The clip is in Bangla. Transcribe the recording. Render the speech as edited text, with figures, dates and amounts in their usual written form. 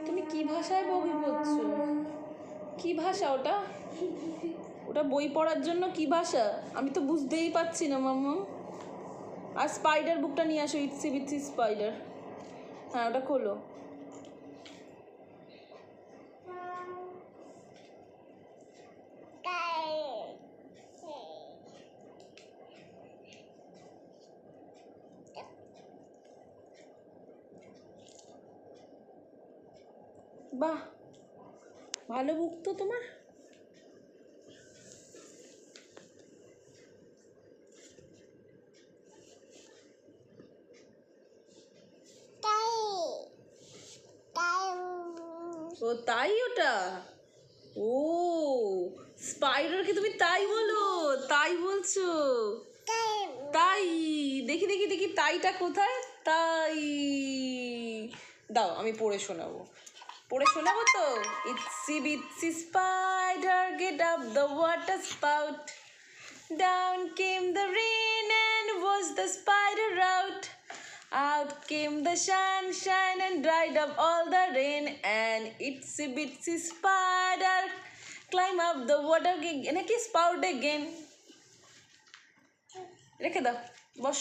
তুমি কি ভাষায় বই পড়ছো? কি ভাষা ওটা? ওটা বই পড়ার জন্য কি ভাষা? আমি তো বুঝতেই পারছি না মাম্মা। আর স্পাইডার বুকটা নিয়ে আসো, ইটসি বিটসি স্পাইডার। হ্যাঁ, ওটা খোলো। বাহ, ভালো বুক তো তোমার। ও তাই, ওটা ও স্পাইডারকে তুমি তাই বলো? তাই বলছো? তাই দেখি দেখি দেখি তাইটা কোথায়? তাই দাও, আমি পড়ে শোনাবো। তো itsy bitsy spider get up the water spout, down came the rain and washed the spider out. Out came the sunshine and dried up all the rain, and itsy bitsy spider climb up the water নাকি spout again. রেখে দাও, বস।